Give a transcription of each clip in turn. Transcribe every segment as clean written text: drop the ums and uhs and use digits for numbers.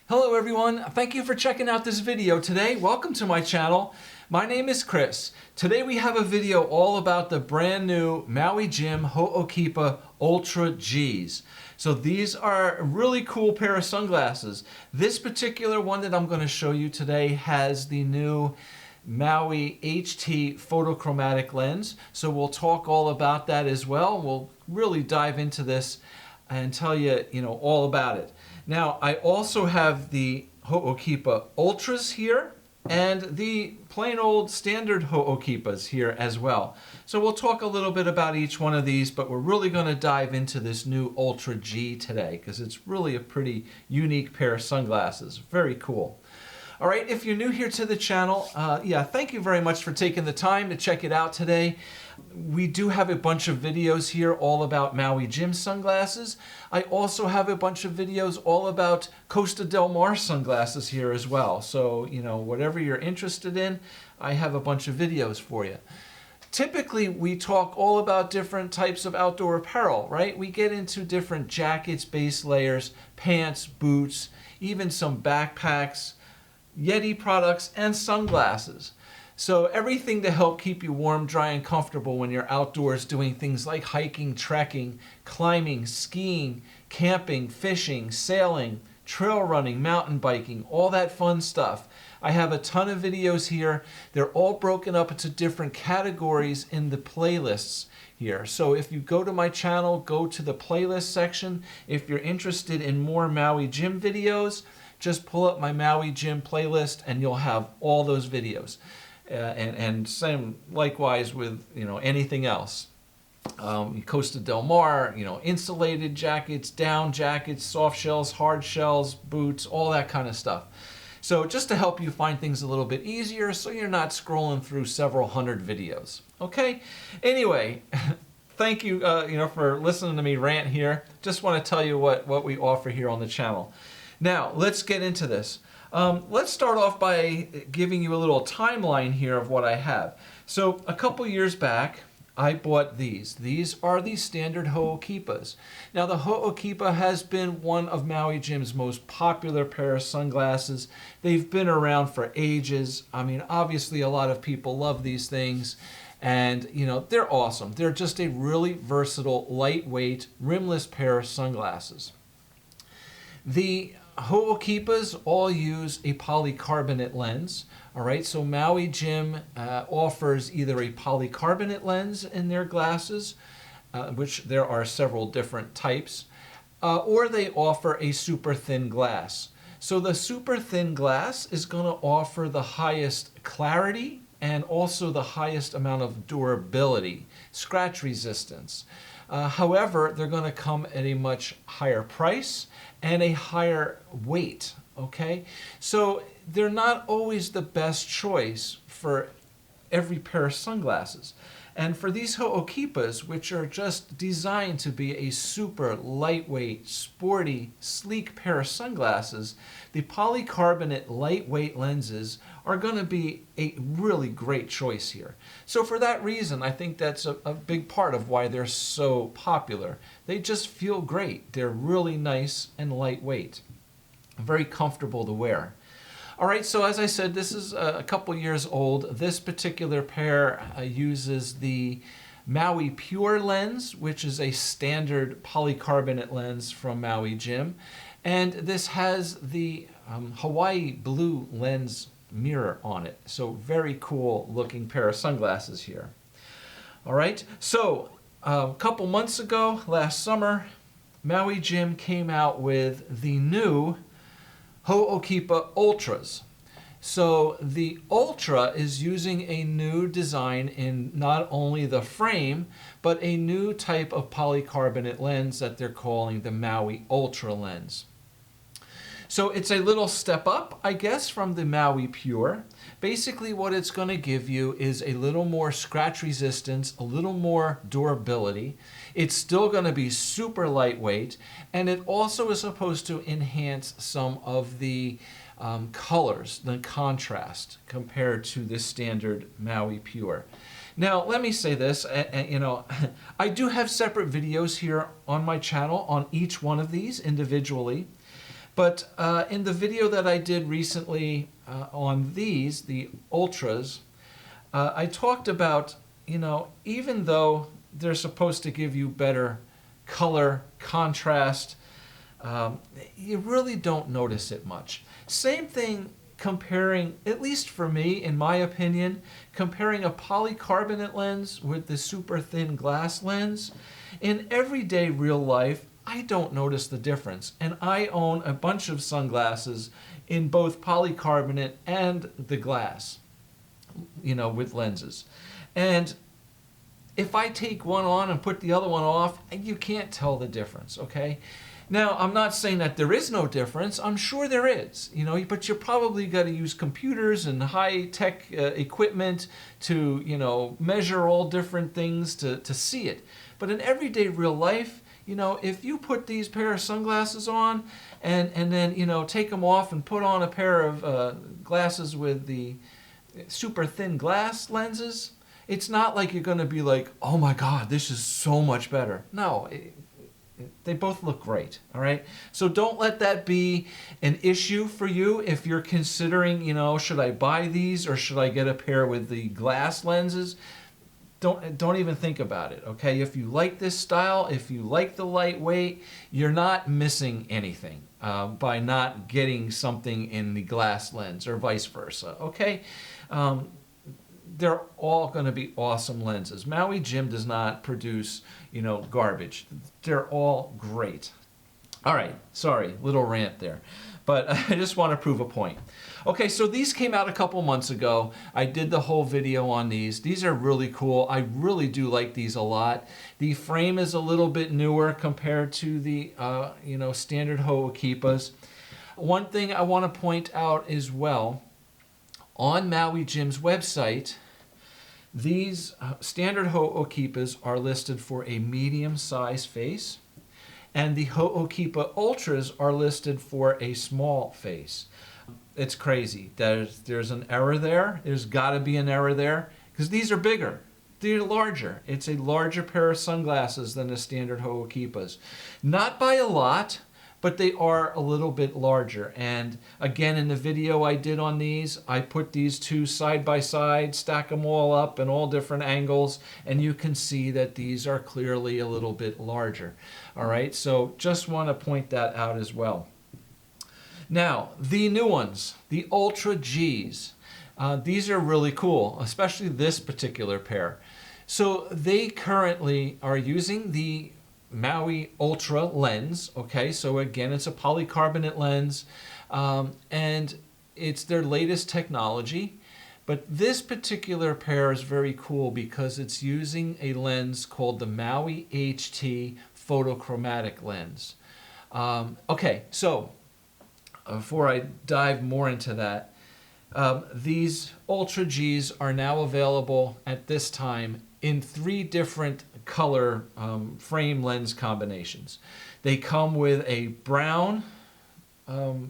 Hello everyone, thank you for checking out this video today. Welcome to my channel. My name is Chris. Today we have a video all about the brand new Maui Jim OKIPA Ultra Gs. So these are a really cool pair of sunglasses. This particular one that I'm going to show you today has the new Maui HT Photochromatic lens. So we'll talk all about that as well. We'll really dive into this and tell you, all about it. Now, I also have the OKIPA Ultras here and the plain old standard OKIPAs here as well. So we'll talk a little bit about each one of these, but we're really going to dive into this new Ultra G today because it's really a pretty unique pair of sunglasses. Very cool. All right, if you're new here to the channel, thank you very much for taking the time to check it out today. We do have a bunch of videos here all about Maui Jim sunglasses. I also have a bunch of videos all about Costa Del Mar sunglasses here as well. So, whatever you're interested in, I have a bunch of videos for you. Typically, we talk all about different types of outdoor apparel, right? We get into different jackets, base layers, pants, boots, even some backpacks, Yeti products, and sunglasses. So everything to help keep you warm, dry, and comfortable when you're outdoors doing things like hiking, trekking, climbing, skiing, camping, fishing, sailing, trail running, mountain biking, all that fun stuff. I have a ton of videos here. They're all broken up into different categories in the playlists here. So if you go to my channel, go to the playlist section. If you're interested in more Maui Jim videos, just pull up my Maui Jim playlist and you'll have all those videos. And same likewise with anything else. Costa Del Mar, insulated jackets, down jackets, soft shells, hard shells, boots, all that kind of stuff. So just to help you find things a little bit easier so you're not scrolling through several hundred videos. Okay? Anyway, thank you for listening to me rant here. Just want to tell you what we offer here on the channel. Now, let's get into this. Let's start off by giving you a little timeline here of what I have. So a couple years back, I bought these. These are the standard OKIPAs. Now the OKIPA has been one of Maui Jim's most popular pair of sunglasses. They've been around for ages. I mean, obviously a lot of people love these things. And, they're awesome. They're just a really versatile, lightweight, rimless pair of sunglasses. The OKIPAs all use a polycarbonate lens. All right, so Maui Jim offers either a polycarbonate lens in their glasses, which there are several different types, or they offer a super thin glass. So the super thin glass is going to offer the highest clarity and also the highest amount of durability, scratch resistance. However, they're going to come at a much higher price and a higher weight, okay? So they're not always the best choice for every pair of sunglasses. And for these OKIPAs, which are just designed to be a super lightweight, sporty, sleek pair of sunglasses, the polycarbonate lightweight lenses are going to be a really great choice here. So for that reason, I think that's a big part of why they're so popular. They just feel great. They're really nice and lightweight, very comfortable to wear. All right, so as I said, this is a couple years old. This particular pair uses the Maui Pure lens, which is a standard polycarbonate lens from Maui Jim. And this has the Hawaii blue lens mirror on it. So very cool looking pair of sunglasses here. All right, so a couple months ago, last summer, Maui Jim came out with the new OKIPA Ultras. So the Ultra is using a new design in not only the frame, but a new type of polycarbonate lens that they're calling the Maui Ultra lens. So it's a little step up, I guess, from the Maui Pure. Basically what it's going to give you is a little more scratch resistance, a little more durability. It's still going to be super lightweight, and it also is supposed to enhance some of the colors, the contrast, compared to the standard Maui Pure. Now, let me say this, I do have separate videos here on my channel on each one of these individually. But in the video that I did recently on these, the Ultras, I talked about, even though they're supposed to give you better color, contrast, you really don't notice it much. Same thing comparing, at least for me, in my opinion, comparing a polycarbonate lens with the super thin glass lens. In everyday real life, I don't notice the difference. And I own a bunch of sunglasses in both polycarbonate and the glass, with lenses. And if I take one on and put the other one off, you can't tell the difference, okay? Now, I'm not saying that there is no difference. I'm sure there is, but you probably got to use computers and high-tech equipment to, measure all different things to see it. But in everyday real life, if you put these pair of sunglasses on and then, take them off and put on a pair of glasses with the super thin glass lenses, it's not like you're going to be like, oh my God, this is so much better. No, they both look great, all right? So don't let that be an issue for you if you're considering, should I buy these or should I get a pair with the glass lenses? Don't even think about it, okay? If you like this style, if you like the lightweight, you're not missing anything by not getting something in the glass lens or vice versa, okay? They're all going to be awesome lenses. Maui Jim does not produce, garbage. They're all great. All right, sorry, little rant there. But I just want to prove a point. Okay, so these came out a couple months ago. I did the whole video on these. These are really cool. I really do like these a lot. The frame is a little bit newer compared to the, standard OKIPAs. One thing I want to point out as well, on Maui Jim's website, these standard OKIPAs are listed for a medium size face, and the OKIPA Ultras are listed for a small face. It's crazy. There's an error there. There's got to be an error there because these are bigger. They're larger. It's a larger pair of sunglasses than the standard OKIPAs. Not by a lot, but they are a little bit larger. And again, in the video I did on these, I put these two side by side, stack them all up in all different angles, and you can see that these are clearly a little bit larger. All right, so just want to point that out as well. Now, the new ones, the Ultra Gs. These are really cool, especially this particular pair. So they currently are using the Maui Ultra lens, okay, so again it's a polycarbonate lens, and it's their latest technology, but this particular pair is very cool because it's using a lens called the Maui HT Photochromatic lens. Okay, so before I dive more into that, these Ultra Gs are now available at this time in 3 different color frame lens combinations. They come with a brown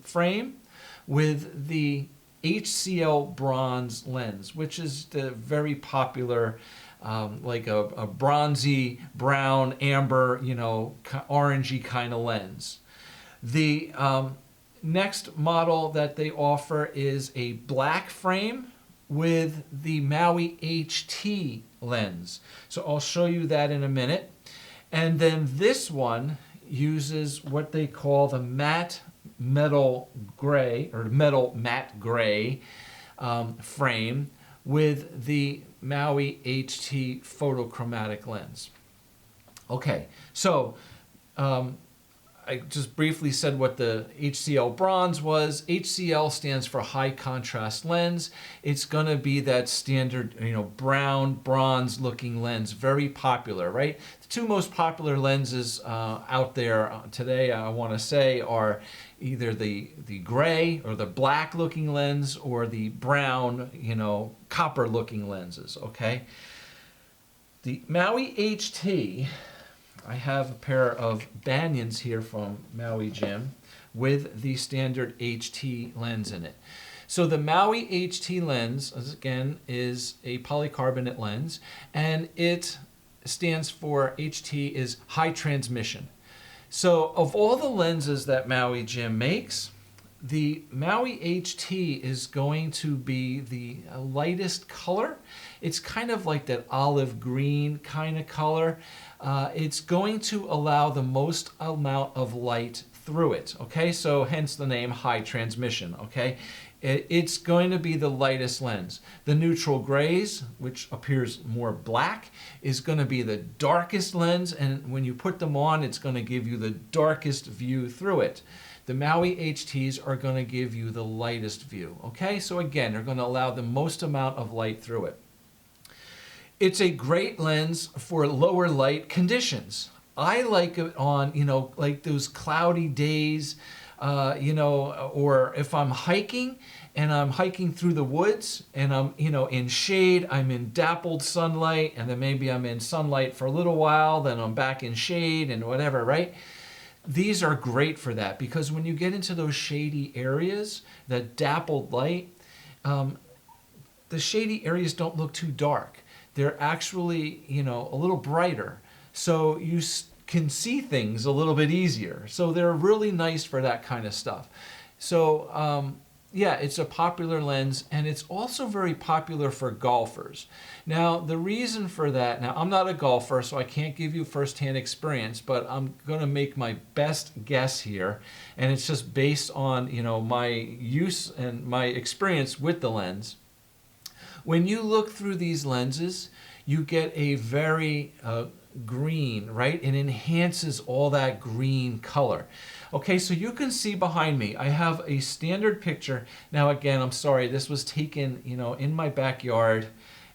frame with the HCl bronze lens, which is the very popular, like a bronzy, brown, amber, orangey kind of lens. The next model that they offer is a black frame with the Maui HT lens. So I'll show you that in a minute. And then this one uses what they call the matte metal gray, or metal matte gray frame with the Maui HT Photochromatic lens. Okay, so I just briefly said what the HCl bronze was. HCl stands for high contrast lens. It's going to be that standard, brown, bronze looking lens, very popular, right? The 2 most popular lenses out there today, I want to say, are either the gray or the black looking lens or the brown, copper looking lenses, okay? The Maui HT, I have a pair of Banyans here from Maui Jim with the standard HT lens in it. So the Maui HT lens, again, is a polycarbonate lens, and it stands for HT is high transmission. So of all the lenses that Maui Jim makes, the Maui HT is going to be the lightest color. It's kind of like that olive green kind of color. It's going to allow the most amount of light through it, okay? So hence the name high transmission, okay? It's going to be the lightest lens. The neutral grays, which appears more black, is going to be the darkest lens, and when you put them on, it's going to give you the darkest view through it. The Maui HTs are going to give you the lightest view, okay? So again, they're going to allow the most amount of light through it. It's a great lens for lower light conditions. I like it on, like those cloudy days, or if I'm hiking and I'm hiking through the woods and I'm, in shade, I'm in dappled sunlight, and then maybe I'm in sunlight for a little while, then I'm back in shade and whatever, right? These are great for that, because when you get into those shady areas, that dappled light, the shady areas don't look too dark. They're actually, a little brighter. So you can see things a little bit easier. So they're really nice for that kind of stuff. So yeah, it's a popular lens, and it's also very popular for golfers. Now, the reason for that, now I'm not a golfer, so I can't give you firsthand experience, but I'm going to make my best guess here, and it's just based on, my use and my experience with the lens. When you look through these lenses, you get a very green, right? It enhances all that green color. Okay, so you can see behind me, I have a standard picture. Now again, I'm sorry, this was taken, in my backyard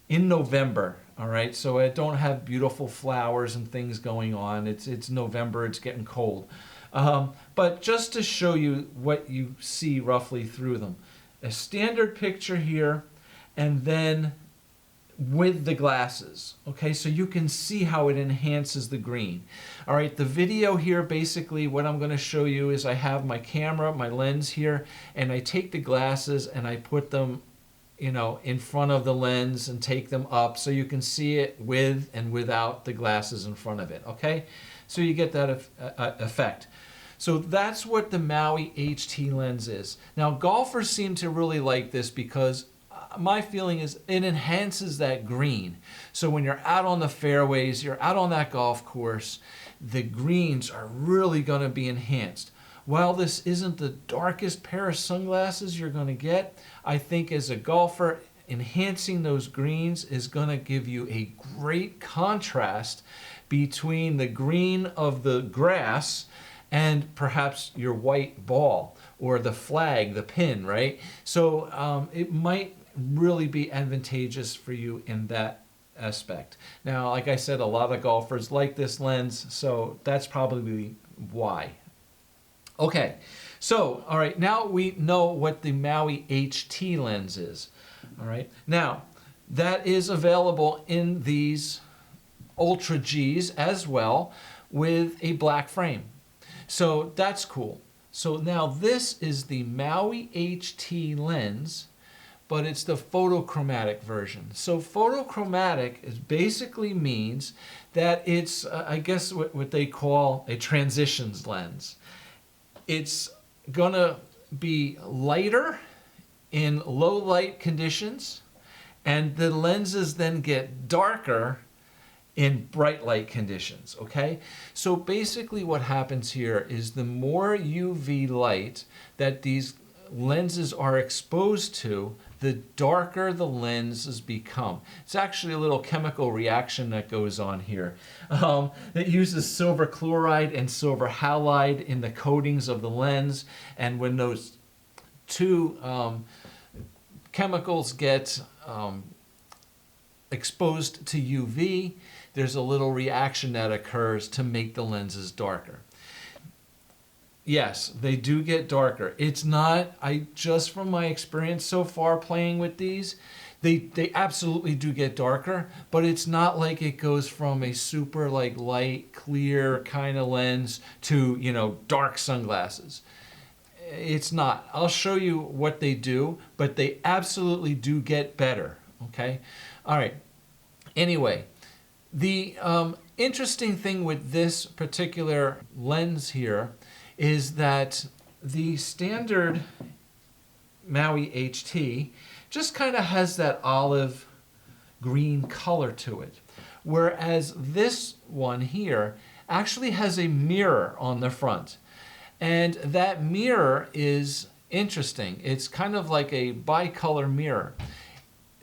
in November, all right? So I don't have beautiful flowers and things going on. It's November, it's getting cold. But just to show you what you see roughly through them. A standard picture here, and then with the glasses, okay? So you can see how it enhances the green. All right, the video here, basically what I'm gonna show you is I have my camera, my lens here, and I take the glasses and I put them, in front of the lens and take them up so you can see it with and without the glasses in front of it, okay? So you get that effect. So that's what the Maui HT lens is. Now, golfers seem to really like this because my feeling is it enhances that green. So when you're out on the fairways, you're out on that golf course, the greens are really going to be enhanced. While this isn't the darkest pair of sunglasses you're going to get, I think as a golfer, enhancing those greens is going to give you a great contrast between the green of the grass and perhaps your white ball or the flag, the pin, right? So it might really be advantageous for you in that aspect. Now, like I said, a lot of golfers like this lens, so that's probably why. Okay, so, all right, now we know what the Maui HT lens is. All right, now that is available in these Ultra Gs as well with a black frame. So that's cool. So now this is the Maui HT lens, but it's the photochromatic version. So photochromatic is basically means that it's, I guess, what they call a transitions lens. It's gonna be lighter in low light conditions, and the lenses then get darker in bright light conditions, okay? So basically what happens here is the more UV light that these lenses are exposed to, the darker the lenses become. It's actually a little chemical reaction that goes on here. It uses silver chloride and silver halide in the coatings of the lens, and when those two chemicals get exposed to UV, there's a little reaction that occurs to make the lenses darker. Yes, they do get darker. It's not, just from my experience so far playing with these, they absolutely do get darker, but it's not like it goes from a super light, clear kind of lens to, dark sunglasses. It's not. I'll show you what they do, but they absolutely do get better, okay? All right. Anyway, the interesting thing with this particular lens here is that the standard Maui HT just kind of has that olive green color to it. Whereas this one here actually has a mirror on the front. And that mirror is interesting. It's kind of like a bicolor mirror.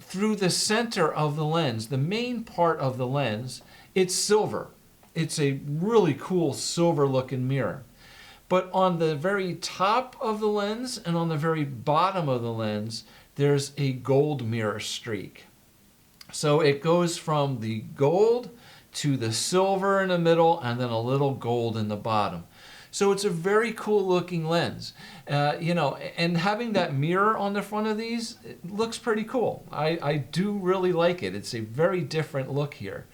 Through the center of the lens, the main part of the lens, it's silver. It's a really cool silver looking mirror. But on the very top of the lens and on the very bottom of the lens, there's a gold mirror streak. So it goes from the gold to the silver in the middle and then a little gold in the bottom. So it's a very cool looking lens, and having that mirror on the front of these, it looks pretty cool. I do really like it. It's a very different look here.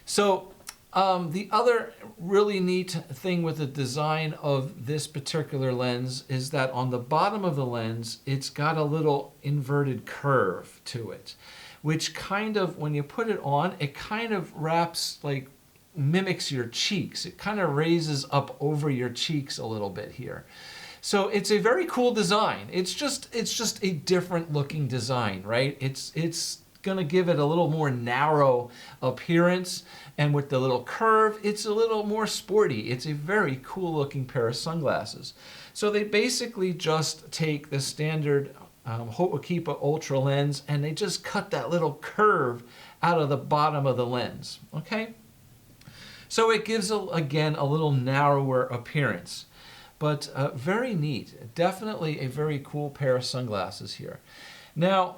So the other really neat thing with the design of this particular lens is that on the bottom of the lens, it's got a little inverted curve to it, which kind of, when you put it on, it kind of wraps, like mimics your cheeks. It kind of raises up over your cheeks a little bit here. So it's a very cool design. It's just a different looking design, right? It's going to give it a little more narrow appearance, and with the little curve, it's a little more sporty. It's a very cool looking pair of sunglasses. So they basically just take the standard OKIPA Ultra lens and they just cut that little curve out of the bottom of the lens, okay? So it gives, again, a little narrower appearance, but very neat. Definitely a very cool pair of sunglasses here. Now,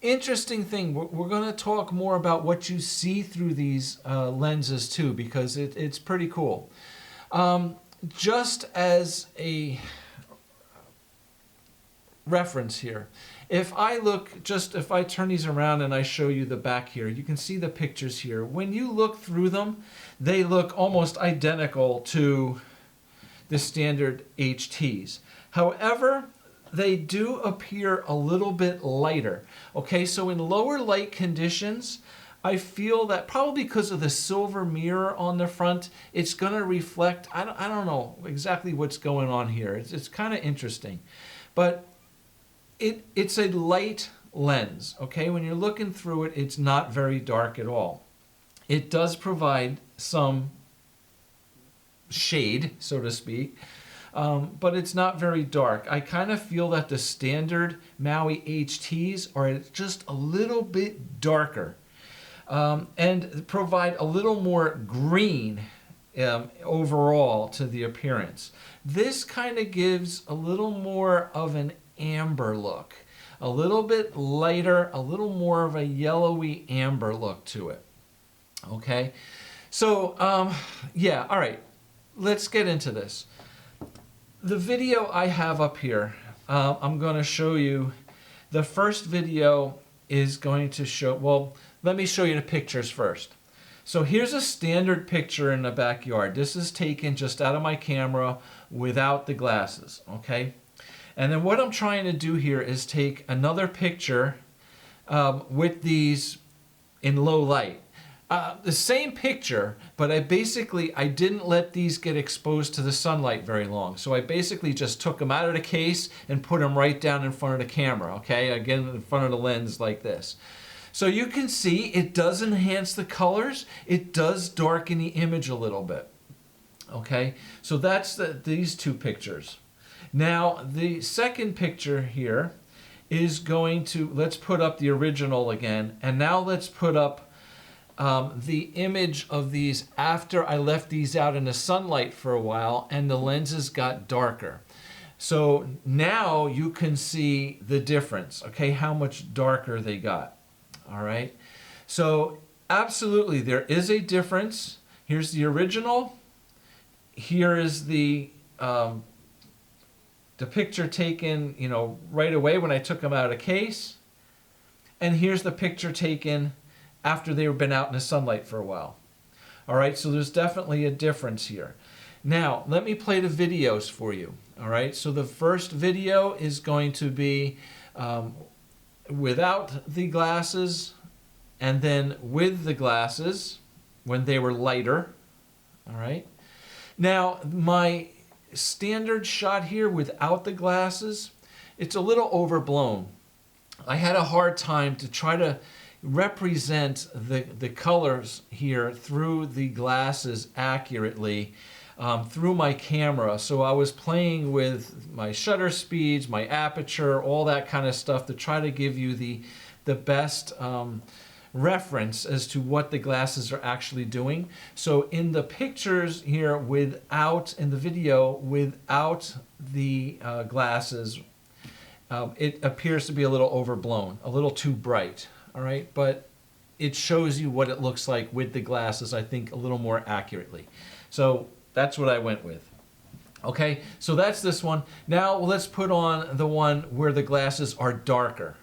interesting thing, we're going to talk more about what you see through these lenses too, because it's pretty cool. Just as a reference here, if I turn these around and I show you the back here, you can see the pictures here. When you look through them, they look almost identical to the standard HTs. However, they do appear a little bit lighter. Okay, so in lower light conditions, I feel that probably because of the silver mirror on the front, it's going to reflect, I don't know exactly what's going on here. It's kind of interesting. But it's a light lens, okay? When you're looking through it, it's not very dark at all. It does provide some shade, so to speak, but it's not very dark. I kind of feel that the standard Maui HTs are just a little bit darker and provide a little more green overall to the appearance. This kind of gives a little more of an amber look, a little bit lighter, a little more of a yellowy amber look to it. Okay, so yeah, all right, let's get into this. The video I have up here, I'm going to show you. The first video is going to show, well, let me show you the pictures first. So here's a standard picture in the backyard. This is taken just out of my camera without the glasses, okay? And then what I'm trying to do here is take another picture with these in low light. The same picture, but I didn't let these get exposed to the sunlight very long. So I basically just took them out of the case and put them right down in front of the camera, okay? Again, in front of the lens like this. So you can see it does enhance the colors. It does darken the image a little bit, okay? So that's these two pictures. Now, the second picture here is going to, let's put up the original again, and now let's put up the image of these after I left these out in the sunlight for a while and the lenses got darker. So now you can see the difference, okay, how much darker they got, all right? So absolutely, there is a difference. Here's the original. Here is the picture taken, right away when I took them out of the case. And here's the picture taken after they've been out in the sunlight for a while. All right, so there's definitely a difference here. Now, let me play the videos for you. All right, so the first video is going to be without the glasses and then with the glasses. when they were lighter. All right. Now, my standard shot here without the glasses, it's a little overblown. I had a hard time to try to represent the colors here through the glasses accurately through my camera. So I was playing with my shutter speeds, my aperture, all that kind of stuff to try to give you the best reference as to what the glasses are actually doing. So in the pictures here in the video without the glasses, it appears to be a little overblown, a little too bright, all right? But it shows you what it looks like with the glasses, I think, a little more accurately. So that's what I went with. Okay, so that's this one. Now let's put on the one where the glasses are darker.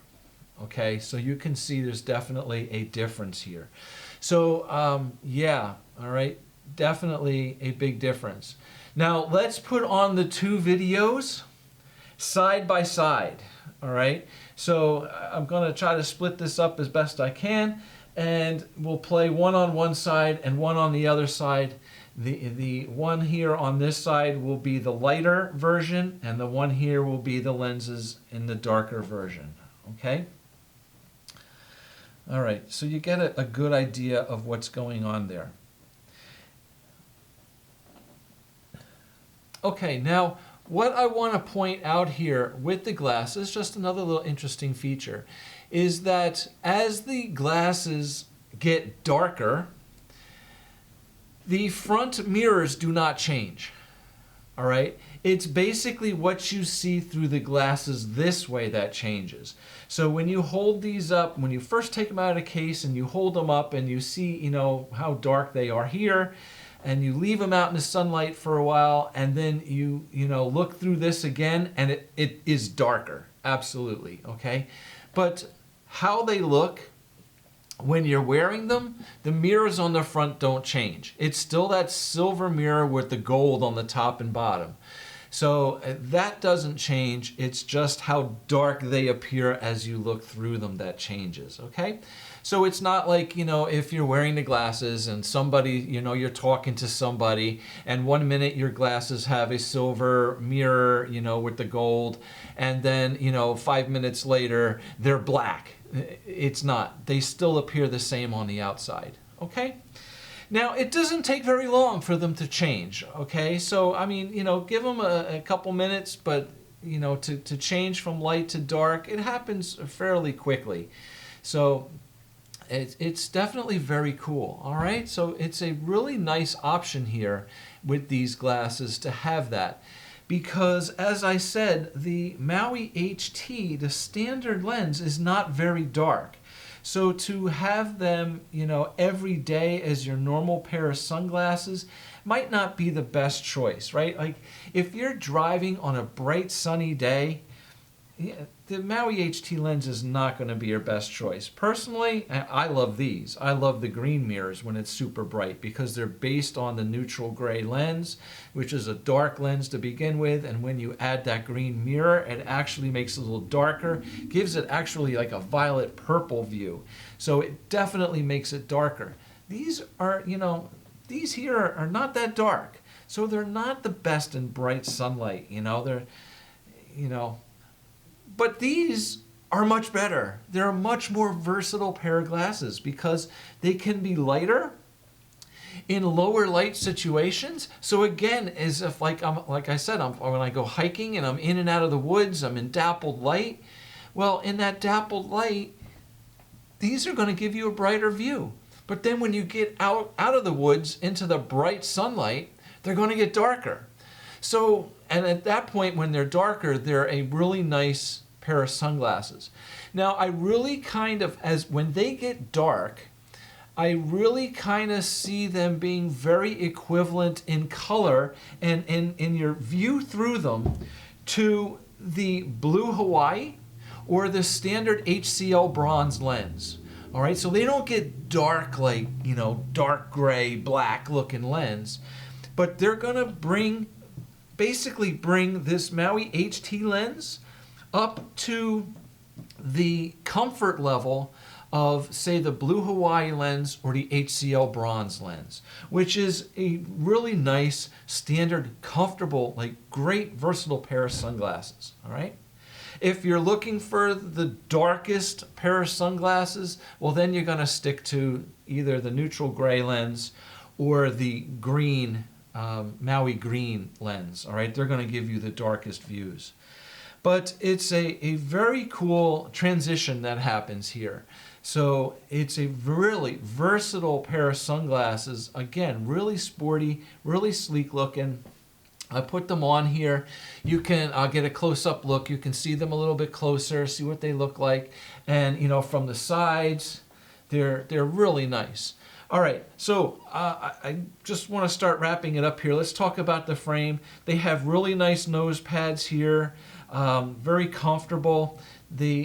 Okay, so you can see there's definitely a difference here. So yeah, all right, definitely a big difference. Now let's put on the two videos side by side. All right, so I'm going to try to split this up as best I can, and we'll play one on one side and one on the other side. The one here on this side will be the lighter version, and the one here will be the lenses in the darker version. Okay. All right, so you get a good idea of what's going on there. Okay, now what I want to point out here with the glasses, just another little interesting feature, is that as the glasses get darker, the front mirrors do not change. All right, it's basically what you see through the glasses this way that changes. So when you hold these up, when you first take them out of the case and you hold them up and you see, you know, how dark they are here, and you leave them out in the sunlight for a while, and then you look through this again, and it is darker, absolutely, okay? But how they look when you're wearing them, the mirrors on the front don't change. It's still that silver mirror with the gold on the top and bottom. So that doesn't change. It's just how dark they appear as you look through them that changes, okay? So it's not like, if you're wearing the glasses and somebody, you're talking to somebody, and 1 minute your glasses have a silver mirror, with the gold, and then, 5 minutes later they're black. It's not. They still appear the same on the outside, okay? Now, it doesn't take very long for them to change, okay? So, I mean, give them a couple minutes, but, to change from light to dark, it happens fairly quickly. So, it's definitely very cool, all right? So, it's a really nice option here with these glasses to have that. Because, as I said, the Maui HT, the standard lens, is not very dark. So to have them, every day as your normal pair of sunglasses might not be the best choice, right? Like, if you're driving on a bright, sunny day, the Maui HT lens is not going to be your best choice. Personally, I love these. I love the green mirrors when it's super bright because they're based on the neutral gray lens, which is a dark lens to begin with, and when you add that green mirror, it actually makes it a little darker, gives it actually like a violet purple view. So it definitely makes it darker. These are, these here are not that dark. So they're not the best in bright sunlight, they're, but these are much better. They're a much more versatile pair of glasses because they can be lighter in lower light situations. So again, as if like I said, when I go hiking and I'm in and out of the woods, I'm in dappled light. Well, in that dappled light, these are going to give you a brighter view. But then when you get out of the woods into the bright sunlight, they're going to get darker. So, and at that point when they're darker, they're a really nice pair of sunglasses. Now, I really kind of, when they get dark, I really kind of see them being very equivalent in color and in your view through them to the Blue Hawaii or the standard HCL bronze lens. All right, so they don't get dark like, dark gray, black looking lens, but they're gonna basically bring this Maui HT lens up to the comfort level of, say, the Blue Hawaii lens or the HCL bronze lens, which is a really nice, standard, comfortable, like great versatile pair of sunglasses, all right? If you're looking for the darkest pair of sunglasses, well, then you're going to stick to either the neutral gray lens or the green, Maui green lens, all right? They're going to give you the darkest views. But it's a very cool transition that happens here. So it's a really versatile pair of sunglasses. Again, really sporty, really sleek looking. I put them on here. I'll get a close-up look. You can see them a little bit closer, see what they look like. And, you know, from the sides, they're really nice. All right, so I just want to start wrapping it up here. Let's talk about the frame. They have really nice nose pads here, very comfortable.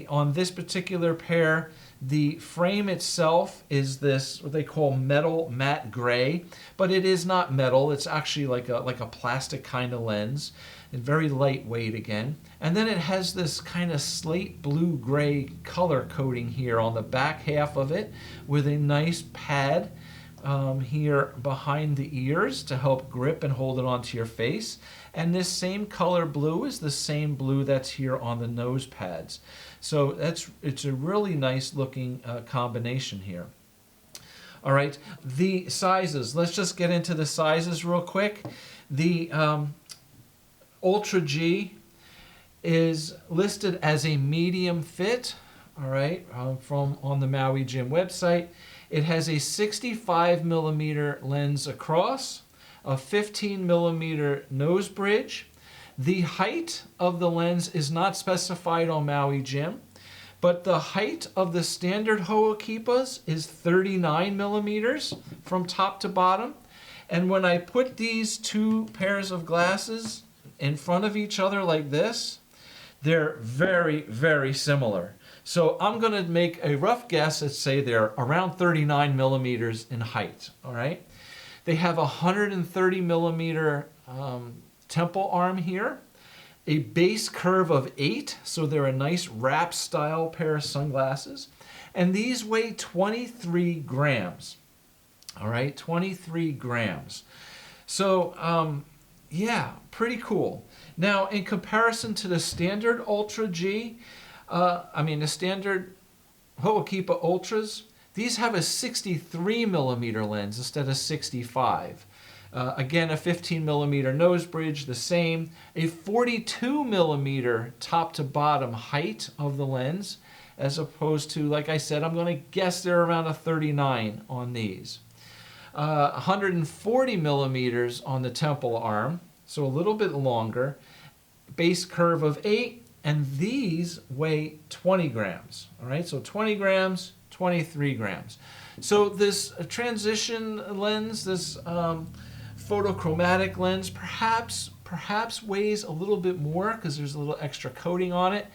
On this particular pair, the frame itself is this, what they call metal matte gray, but it is not metal. It's actually like a plastic kind of lens, and very lightweight again. And then it has this kind of slate blue gray color coating here on the back half of it, with a nice pad here behind the ears to help grip and hold it onto your face. And this same color blue is the same blue that's here on the nose pads. So it's a really nice looking combination here. All right, the sizes. Let's just get into the sizes real quick. The Ultra G is listed as a medium fit, all right, from on the Maui Gym website. It has a 65 millimeter lens across, a 15 millimeter nose bridge. The height of the lens is not specified on Maui Gym, but the height of the standard OKIPAs is 39 millimeters from top to bottom. And when I put these two pairs of glasses in front of each other like this, they're very, very similar. So I'm going to make a rough guess and say they're around 39 millimeters in height, all right? They have a 130 millimeter temple arm here, a base curve of 8, so they're a nice wrap style pair of sunglasses. And these weigh 23 grams, all right, 23 grams. So, yeah, pretty cool. Now, in comparison to the standard Ultra G, the standard OKIPA Ultras, these have a 63 millimeter lens instead of 65. Again, a 15 millimeter nose bridge, the same. A 42 millimeter top to bottom height of the lens, as opposed to, like I said, I'm going to guess they're around a 39 on these. 140 millimeters on the temple arm, so a little bit longer. Base curve of 8. And these weigh 20 grams, all right? So 20 grams, 23 grams. So this transition lens, this photochromatic lens, perhaps weighs a little bit more because there's a little extra coating on it.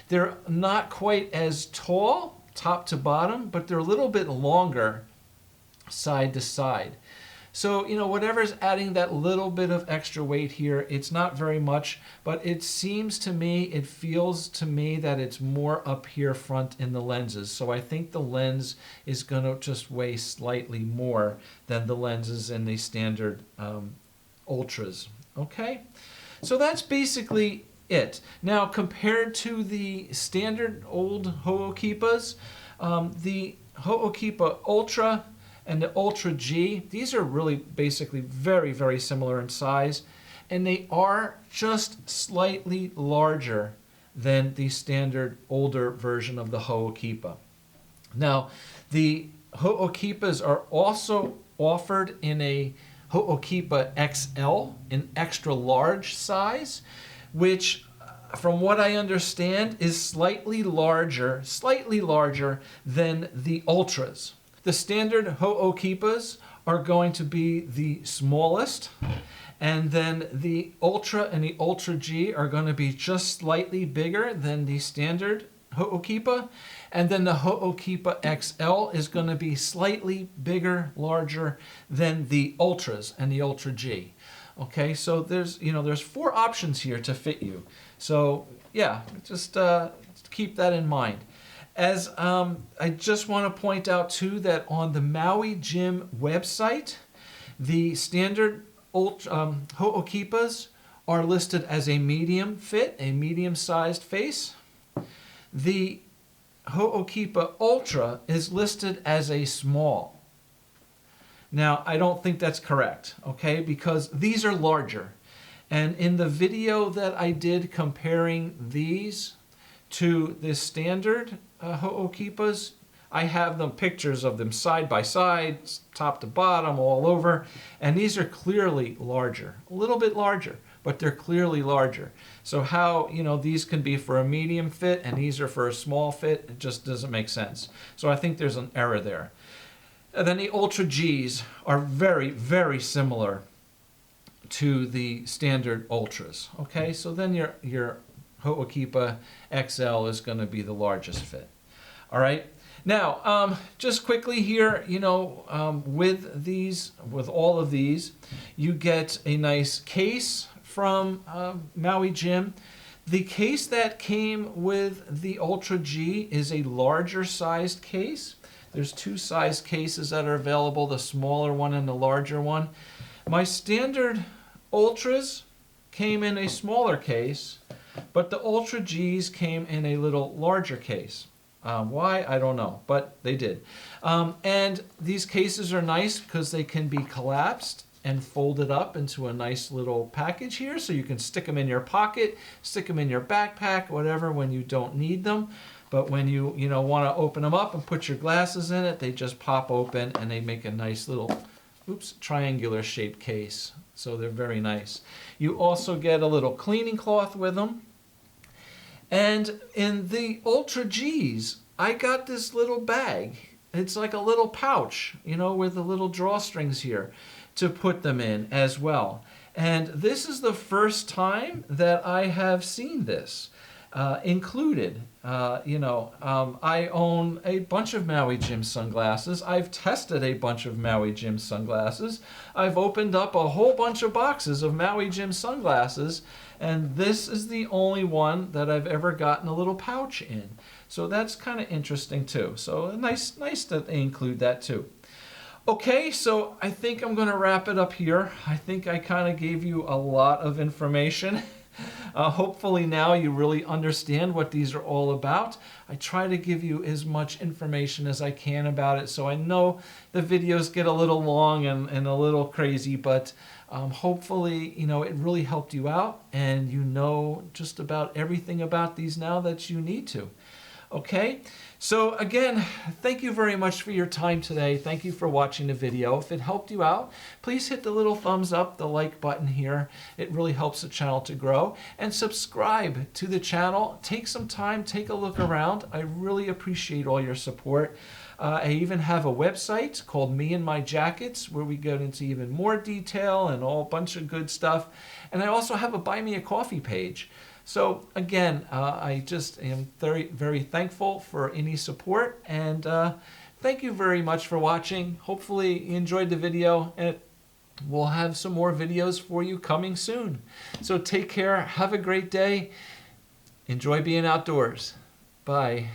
They're not quite as tall, top to bottom, but they're a little bit longer side to side. So, you know, whatever's adding that little bit of extra weight here, it's not very much, but it seems to me, it feels to me that it's more up here front in the lenses. So I think the lens is going to just weigh slightly more than the lenses in the standard Ultras. Okay? So that's basically it. Now, compared to the standard old OKIPAs, the OKIPA Ultra and the Ultra G, these are really basically very, very similar in size, and they are just slightly larger than the standard older version of the OKIPA. Now, the OKIPAs are also offered in a OKIPA XL, an extra large size, which from what I understand is slightly larger than the Ultras. The standard OKIPAs are going to be the smallest, and then the Ultra and the Ultra G are going to be just slightly bigger than the standard OKIPA, and then the OKIPA XL is going to be slightly bigger, larger than the Ultras and the Ultra G. Okay, so there's 4 options here to fit you. So yeah, just keep that in mind. As I just want to point out too that on the Maui Gym website, the standard Ho'okipas are listed as a medium fit, a medium-sized face. The Ho'okipa Ultra is listed as a small. Now, I don't think that's correct, okay, because these are larger. And in the video that I did comparing these to the standard Ho'okipas, I have them pictures of them side by side, top to bottom, all over, and these are clearly larger, a little bit larger, but they're clearly larger. So how, these can be for a medium fit and these are for a small fit, it just doesn't make sense. So I think there's an error there. And then the Ultra Gs are very, very similar to the standard Ultras. Okay, so then your Ho'okipa XL is going to be the largest fit. All right. Now, just quickly here, with all of these, you get a nice case from Maui Gym. The case that came with the Ultra G is a larger sized case. There's two size cases that are available, the smaller one and the larger one. My standard Ultras came in a smaller case, but the Ultra Gs came in a little larger case. Why? I don't know, but they did. And these cases are nice because they can be collapsed and folded up into a nice little package here, so you can stick them in your pocket, stick them in your backpack, whatever, when you don't need them. But when you want to open them up and put your glasses in it, they just pop open and they make a nice little, triangular shaped case. So they're very nice. You also get a little cleaning cloth with them. And in the Ultra Gs, I got this little bag. It's like a little pouch, with the little drawstrings here to put them in as well. And this is the first time that I have seen this included. I own a bunch of Maui Gym sunglasses. I've tested a bunch of Maui Gym sunglasses. I've opened up a whole bunch of boxes of Maui Gym sunglasses, and this is the only one that I've ever gotten a little pouch in. So that's kind of interesting too. So nice that they include that too. Okay, so I think I'm going to wrap it up here. I think I kind of gave you a lot of information. Hopefully now you really understand what these are all about. I try to give you as much information as I can about it, so I know the videos get a little long and a little crazy, but hopefully it really helped you out and you know just about everything about these now that you need to. Okay, so again, thank you very much for your time today. Thank you for watching the video. If it helped you out, please hit the little thumbs up, the like button here. It really helps the channel to grow. And subscribe to the channel. Take some time, take a look around. I really appreciate all your support. I even have a website called Me and My Jackets where we get into even more detail and all bunch of good stuff. And I also have a Buy Me a Coffee page. So again, I just am very, very thankful for any support, and thank you very much for watching. Hopefully you enjoyed the video, and we'll have some more videos for you coming soon. So take care, have a great day, enjoy being outdoors. Bye.